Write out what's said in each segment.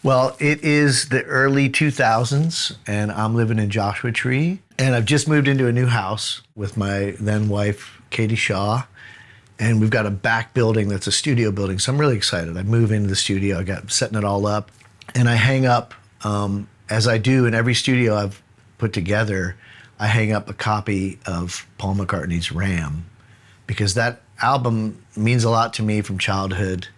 Well, it is the early 2000s, and I'm living in Joshua Tree. And I've just moved into a new house with my then wife, Katie Shaw. And we've got a back building that's a studio building. So I'm really excited. I move into the studio, I got setting it all up. And I hang up, as I do in every studio I've put together, I hang up a copy of Paul McCartney's Ram, because that album means a lot to me from childhood.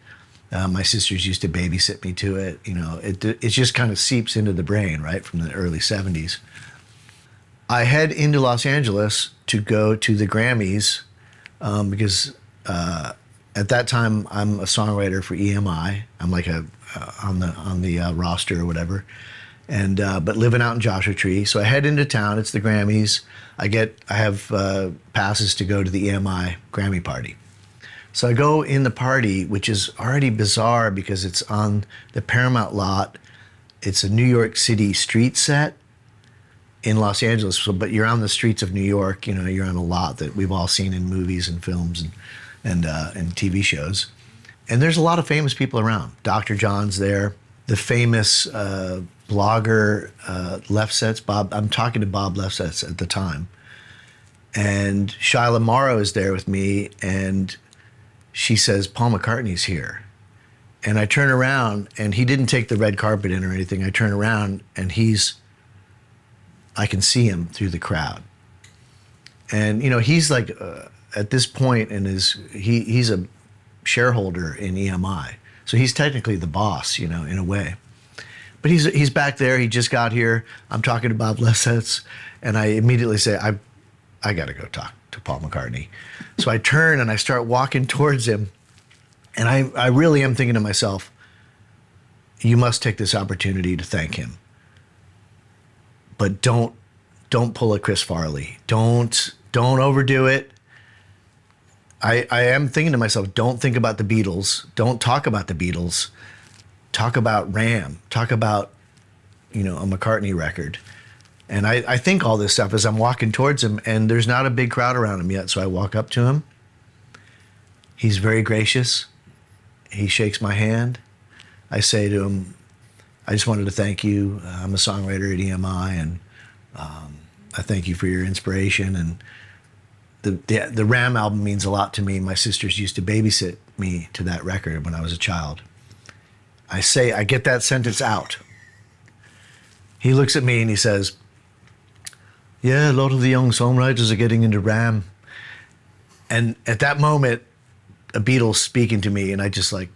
My sisters used to babysit me to it. You know, it just kind of seeps into the brain, right, from the early 70s. I head into Los Angeles to go to the Grammys because at that time I'm a songwriter for EMI. I'm like on the roster or whatever, and but living out in Joshua Tree. So I head into town. It's the Grammys. I have passes to go to the EMI Grammy party. So I go in the party, which is already bizarre because it's on the Paramount lot. It's a New York City street set in Los Angeles. So, but you're on the streets of New York. You know, you're on a lot that we've all seen in movies and films and TV shows. And there's a lot of famous people around. Dr. John's there. The famous blogger Lefsetz, Bob. I'm talking to Bob Lefsetz at the time. And Shyla Morrow is there with me, and she says, Paul McCartney's here. And I turn around, and he didn't take the red carpet in or anything. I turn around, and I can see him through the crowd. And, you know, he's like, at this point in he's a shareholder in EMI. So he's technically the boss, you know, in a way. But he's back there. He just got here. I'm talking to Bob Lefsetz, and I immediately say, I got to go talk to Paul McCartney. So I turn and I start walking towards him, and I really am thinking to myself, you must take this opportunity to thank him. But don't pull a Chris Farley. Don't overdo it. I am thinking to myself, don't think about the Beatles. Don't talk about the Beatles. Talk about Ram. Talk about, you know, a McCartney record. And I think all this stuff as I'm walking towards him, and there's not a big crowd around him yet. So I walk up to him. He's very gracious. He shakes my hand. I say to him, I just wanted to thank you. I'm a songwriter at EMI, and I thank you for your inspiration. And the Ram album means a lot to me. My sisters used to babysit me to that record when I was a child. I get that sentence out. He looks at me and he says, yeah, a lot of the young songwriters are getting into Ram. And at that moment, a Beatles speaking to me, and I just like,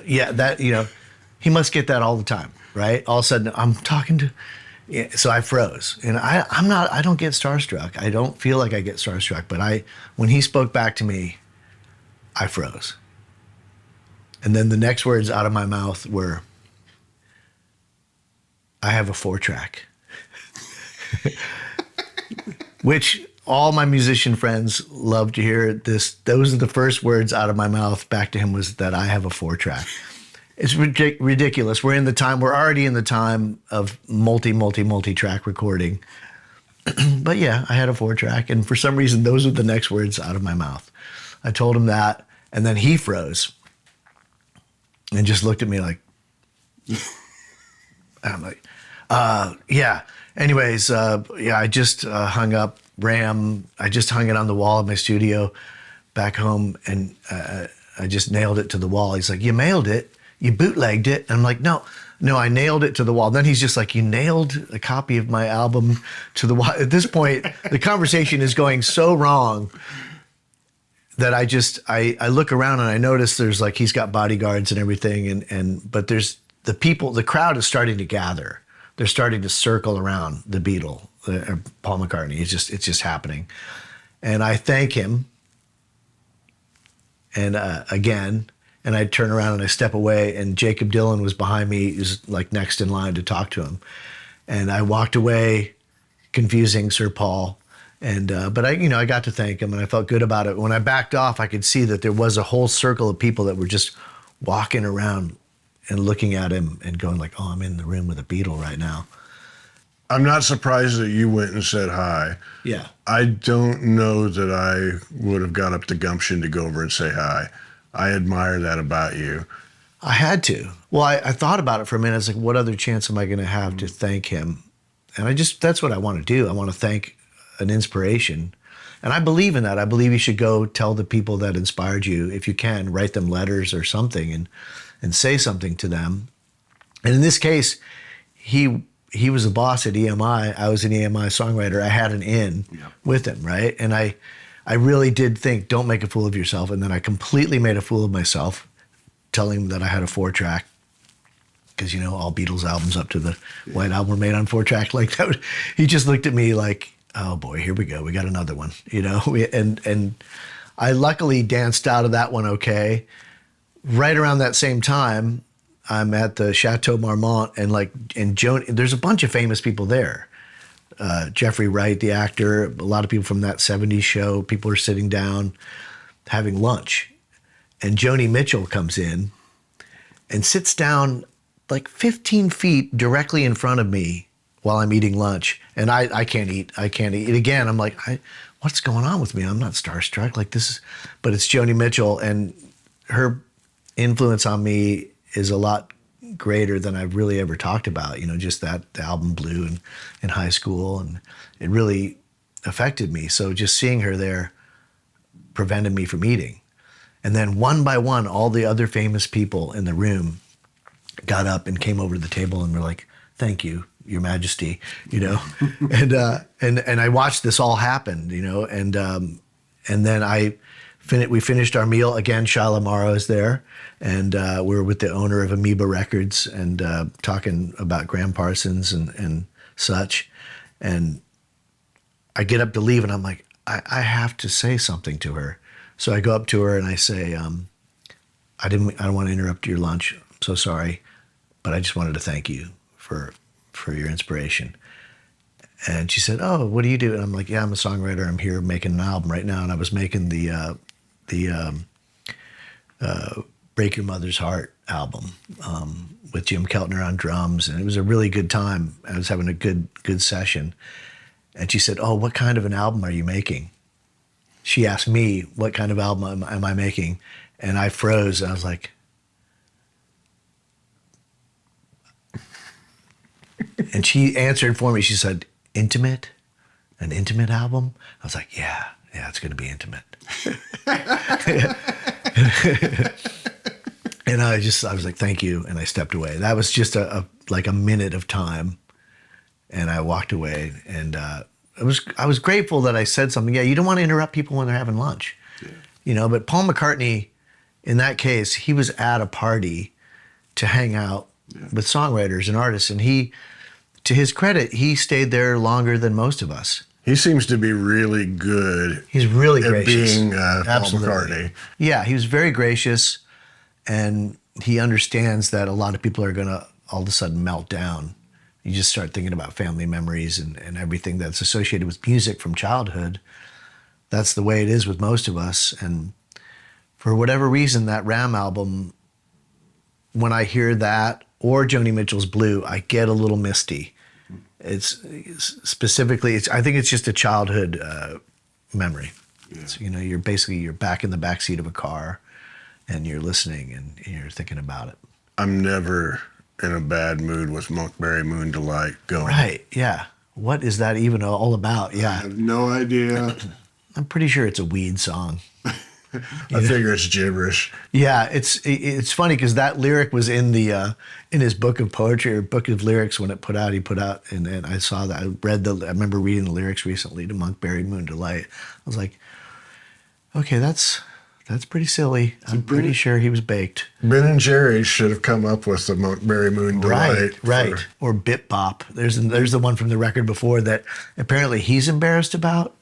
yeah, that, you know, he must get that all the time, right? All of a sudden, I'm talking to, yeah, so I froze. And I don't get starstruck. I don't feel like I get starstruck, but when he spoke back to me, I froze. And then the next words out of my mouth were, I have a 4-track. Which all my musician friends love to hear this. Those are the first words out of my mouth back to him, was that I have a 4-track. It's ridiculous. We're already in the time of multi-track recording. But yeah, I had a 4-track, and for some reason, those are the next words out of my mouth. I told him that, and then he froze and just looked at me like, I'm like, yeah. Anyways, I just hung up Ram. I just hung it on the wall of my studio back home, and I just nailed it to the wall. He's like, you mailed it? You bootlegged it? And I'm like, no, I nailed it to the wall. Then he's just like, you nailed a copy of my album to the wall. At this point, the conversation is going so wrong that I look around and I notice there's like, he's got bodyguards and everything, but there's the crowd is starting to gather. They're starting to circle around the Beatle, Paul McCartney. It's just happening. And I thank him. And again, and I turn around and I step away, and Jacob Dylan was behind me. He was like next in line to talk to him. And I walked away confusing Sir Paul. And, but I got to thank him, and I felt good about it. When I backed off, I could see that there was a whole circle of people that were just walking around and looking at him and going like, oh, I'm in the room with a Beatle right now. I'm not surprised that you went and said hi. Yeah. I don't know that I would have got up the gumption to go over and say hi. I admire that about you. I had to. Well, I thought about it for a minute. I was like, what other chance am I going to have to thank him? And that's what I want to do. I want to thank an inspiration. And I believe in that. I believe you should go tell the people that inspired you, if you can, write them letters or something and say something to them. And in this case, he was a boss at EMI. I was an EMI songwriter. I had an in with him, right? And I really did think, don't make a fool of yourself. And then I completely made a fool of myself, telling him that I had a 4-track, because, you know, all Beatles albums up to the White Album were made on 4-track. Like that. He just looked at me like, oh boy, here we go. We got another one, you know? And I luckily danced out of that one okay. Right around that same time, I'm at the Chateau Marmont, and Joan, there's a bunch of famous people there. Jeffrey Wright, the actor, a lot of people from that 70s show. People are sitting down having lunch. And Joni Mitchell comes in and sits down like 15 feet directly in front of me while I'm eating lunch. And I can't eat. Again, I'm like, what's going on with me? I'm not starstruck. Like this is, but it's Joni Mitchell, and her influence on me is a lot greater than I've really ever talked about. You know, just the album Blue in high school, and it really affected me. So just seeing her there prevented me from eating. And then one by one, all the other famous people in the room got up and came over to the table and were like, thank you, Your Majesty, you know? and I watched this all happen, you know, and then we finished our meal. Again, Shia LaMaro is there, and we were with the owner of Amoeba Records and talking about Graham Parsons and such. And I get up to leave, and I'm like, I have to say something to her. So I go up to her and I say, I don't want to interrupt your lunch. I'm so sorry, but I just wanted to thank you for your inspiration. And she said, oh, what do you do? And I'm like, yeah, I'm a songwriter. I'm here making an album right now. And I was making the Break Your Mother's Heart album with Jim Keltner on drums. And it was a really good time. I was having a good session. And she said, oh, what kind of an album are you making? She asked me, what kind of album am I making? And I froze. And I was like, and she answered for me. She said, intimate? An intimate album? I was like, yeah, it's going to be intimate. And I was like, thank you. And I stepped away. That was just like a minute of time. And I walked away, and I was grateful that I said something. Yeah, you don't want to interrupt people when they're having lunch, you know. But Paul McCartney, in that case, he was at a party to hang out with songwriters and artists, and he, to his credit, he stayed there longer than most of us. He seems to be really good. He's really at gracious. Being Paul McCartney. Yeah, he was very gracious, and he understands that a lot of people are gonna all of a sudden melt down. You just start thinking about family memories and everything that's associated with music from childhood. That's the way it is with most of us. And for whatever reason, that Ram album, when I hear that or Joni Mitchell's Blue, I get a little misty. It's specifically, I think it's just a childhood memory. Yeah. It's, you know, you're back in the backseat of a car and you're listening and you're thinking about it. I'm never in a bad mood with Monkberry Moon Delight going. Right, yeah. What is that even all about? Yeah. I have no idea. I'm pretty sure it's a weed song. I figure it's gibberish. Yeah, it's funny because that lyric was in his book of poetry or book of lyrics when he put out, and I saw that. I remember reading the lyrics recently to Monkberry Moon Delight. I was like, okay, that's pretty silly. I'm pretty sure he was baked. Ben and Jerry should have come up with the Monkberry Moon Delight. Right. Or Bip Bop. There's the one from the record before that apparently he's embarrassed about,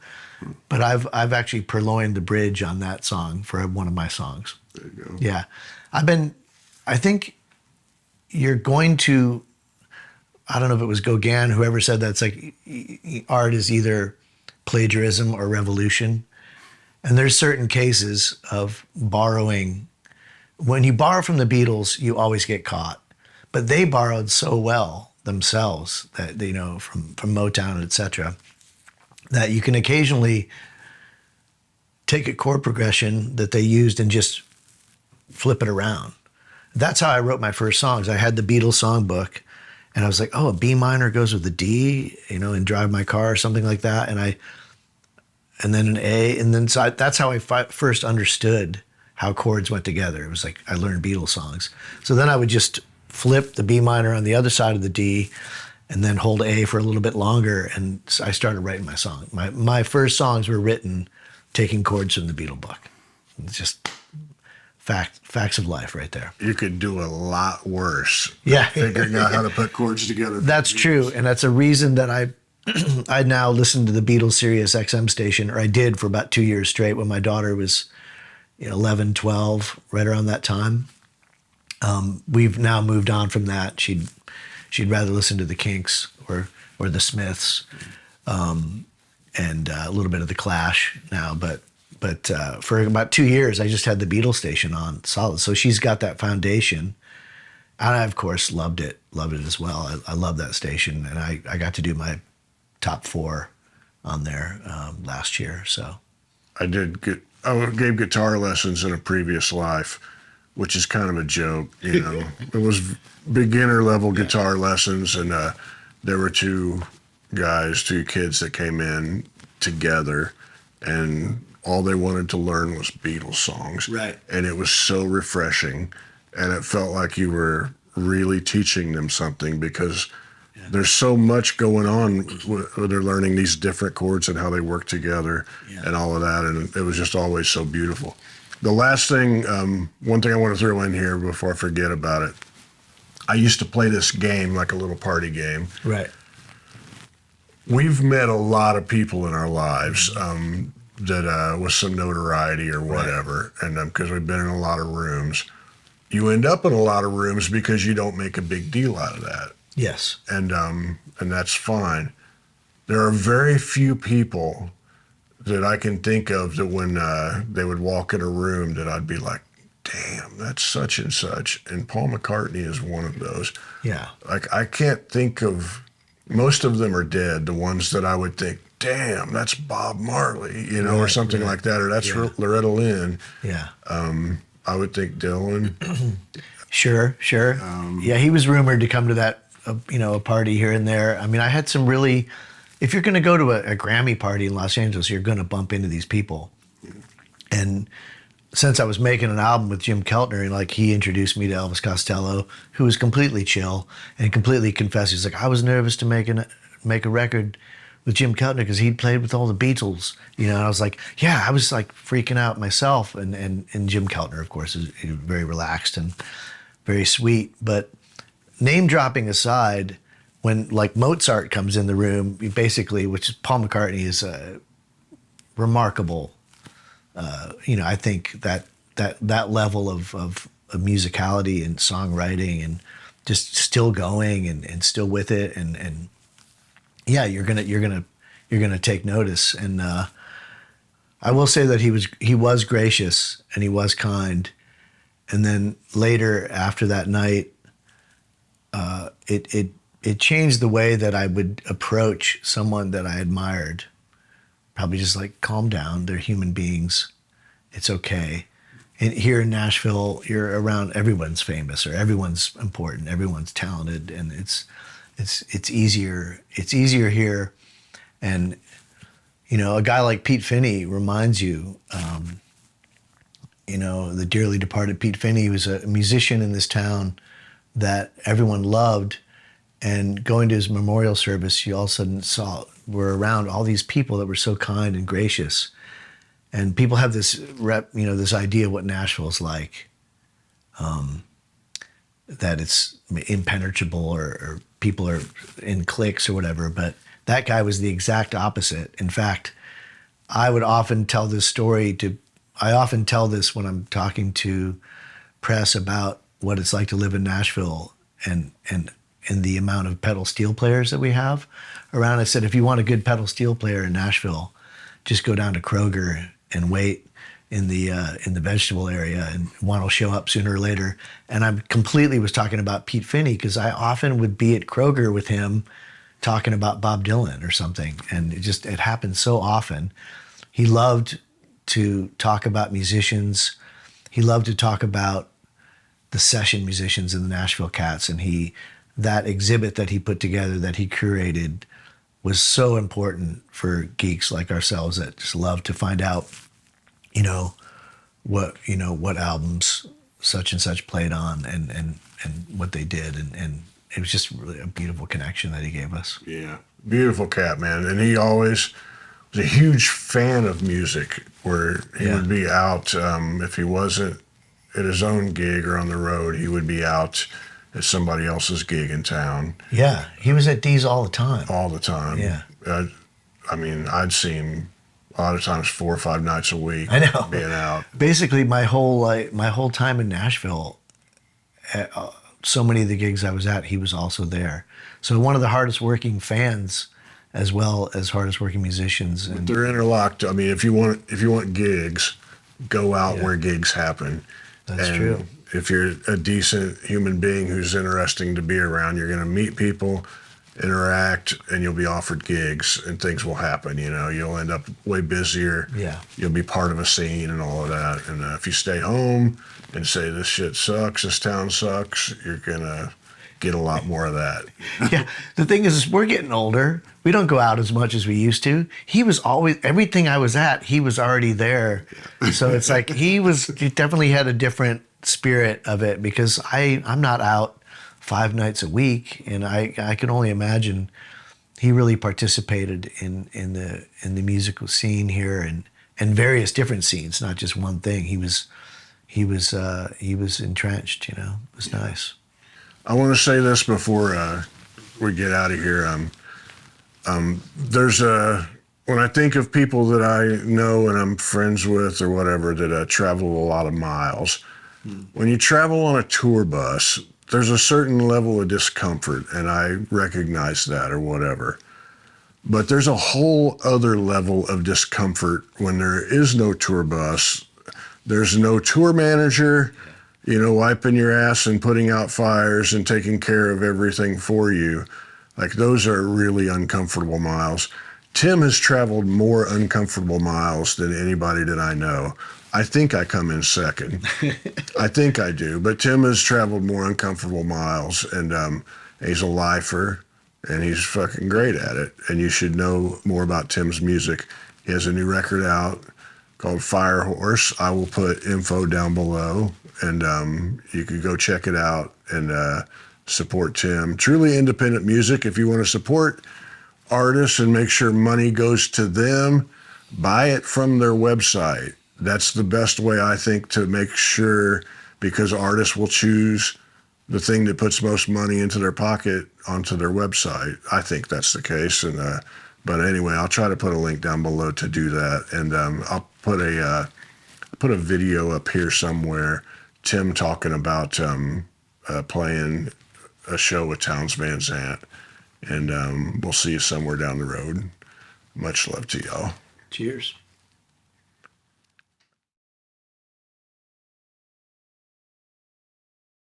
but I've actually purloined the bridge on that song for one of my songs. There you go. Yeah. I think you're going to, I don't know if it was Gauguin, whoever said that, it's like art is either plagiarism or revolution. And there's certain cases of borrowing. When you borrow from the Beatles, you always get caught. But they borrowed so well themselves, that from Motown, etc., that you can occasionally take a chord progression that they used and just flip it around. That's how I wrote my first songs. I had the Beatles songbook, and I was like, oh, a B minor goes with a D, and Drive My Car or something like that, and then an A, and then that's how I first understood how chords went together. It was like I learned Beatles songs. So then I would just flip the B minor on the other side of the D, and then hold A for a little bit longer, and I started writing my song. My first songs were written taking chords from the Beatle book. It's just facts of life right there. You could do a lot worse. Yeah. Figuring out how to put chords together. That's true, and that's a reason that I now listen to the Beatles Sirius XM station, or I did for about 2 years straight when my daughter was 11, 12, right around that time. We've now moved on from that. She'd rather listen to the Kinks or the Smiths, and a little bit of the Clash now. But for about 2 years, I just had the Beatles station on solid. So she's got that foundation, and I of course loved it as well. I love that station, and I got to do my top 4 on there last year. So I gave guitar lessons in a previous life, which is kind of a joke. It was beginner level guitar lessons, and there were two kids that came in together, and all they wanted to learn was Beatles songs. Right. And it was so refreshing, and it felt like you were really teaching them something, because there's so much going on when they're learning these different chords and how they work together and all of that. And it was just always so beautiful. The last thing, one thing I want to throw in here before I forget about it. I used to play this game, like a little party game. right. We've met a lot of people in our lives that with some notoriety or whatever, and because we've been in a lot of rooms. You end up in a lot of rooms because you don't make a big deal out of that. Yes. And that's fine. There are very few people that I can think of that when they would walk in a room that I'd be like, damn, that's such and such. And Paul McCartney is one of those. Yeah. Like, I can't think of, most of them are dead, the ones that I would think, damn, that's Bob Marley, or something like that, or that's Loretta Lynn. Yeah. I would think Dylan. Sure. Yeah, he was rumored to come to that, a party here and there. I mean, I had some really, if you're going to go to a Grammy party in Los Angeles, you're going to bump into these people. And since I was making an album with Jim Keltner, and he introduced me to Elvis Costello, who was completely chill and completely confessed. He's like, I was nervous to make a record with Jim Keltner because he'd played with all the Beatles, And I was like, yeah, I was like freaking out myself. And Jim Keltner, of course, is very relaxed and very sweet. But name dropping aside, when Mozart comes in the room, basically, which is Paul McCartney is a remarkable. I think that level of musicality and songwriting and just still going and still with it and yeah, you're gonna take notice. And I will say that he was gracious and he was kind. And then later after that night, it changed the way that I would approach someone that I admired. Probably just calm down. They're human beings. It's okay. And here in Nashville, you're around everyone's famous or everyone's important, everyone's talented, and it's easier. It's easier here. And a guy like Pete Finney reminds you, the dearly departed Pete Finney, who was a musician in this town that everyone loved. And going to his memorial service, you all of a sudden were around all these people that were so kind and gracious. And people have this this idea of what Nashville's like, that it's impenetrable or people are in cliques or whatever. But that guy was the exact opposite. In fact, I would often tell this story I often tell this when I'm talking to press about what it's like to live in Nashville and the amount of pedal steel players that we have around. I said, if you want a good pedal steel player in Nashville, just go down to Kroger and wait in the vegetable area, and one will show up sooner or later. And I completely was talking about Pete Finney because I often would be at Kroger with him talking about Bob Dylan or something, and it happened so often. He loved to talk about musicians. He loved to talk about the session musicians in the Nashville Cats, and that exhibit that he put together, that he curated, was so important for geeks like ourselves that just love to find out, what albums such and such played on and what they did, and it was just really a beautiful connection that he gave us. Yeah, beautiful cat, man, and he always was a huge fan of music. Where he would be out if he wasn't at his own gig or on the road, he would be out at somebody else's gig in town. Yeah, he was at D's all the time. All the time. Yeah. I'd see him a lot of times 4 or 5 nights a week. I know. Being out. Basically, my whole time in Nashville, so many of the gigs I was at, he was also there. So one of the hardest working fans, as well as hardest working musicians. And they're interlocked. I mean, if you want gigs, go out where gigs happen. That's true. If you're a decent human being who's interesting to be around, you're going to meet people, interact, and you'll be offered gigs, and things will happen. You'll end up way busier. Yeah. You'll be part of a scene and all of that. And if you stay home and say this shit sucks, this town sucks, you're gonna get a lot more of that. Yeah. The thing is, we're getting older. We don't go out as much as we used to. He was always, everything I was at, he was already there. So it's like he definitely had a different spirit of it, because I'm not out 5 nights a week, and I can only imagine he really participated in the musical scene here and various different scenes, not just one thing. He was entrenched. It was nice. I want to say this before we get out of here. When I think of people that I know and I'm friends with or whatever that travel a lot of miles, when you travel on a tour bus, there's a certain level of discomfort, and I recognize that or whatever. But there's a whole other level of discomfort when there is no tour bus. There's no tour manager, wiping your ass and putting out fires and taking care of everything for you. Like, those are really uncomfortable miles. Tim has traveled more uncomfortable miles than anybody that I know. I think I come in second. I think I do. But Tim has traveled more uncomfortable miles, and he's a lifer, and he's fucking great at it. And you should know more about Tim's music. He has a new record out called Fire Horse. I will put info down below, and you could go check it out and support Tim. Truly independent music. If you want to support artists and make sure money goes to them, buy it from their website. That's the best way, I think, to make sure, because artists will choose the thing that puts most money into their pocket onto their website. I think that's the case. And but anyway, I'll try to put a link down below to do that. And I'll put a video up here somewhere, Tim talking about playing a show with Townes Van Zandt. And we'll see you somewhere down the road. Much love to y'all. Cheers.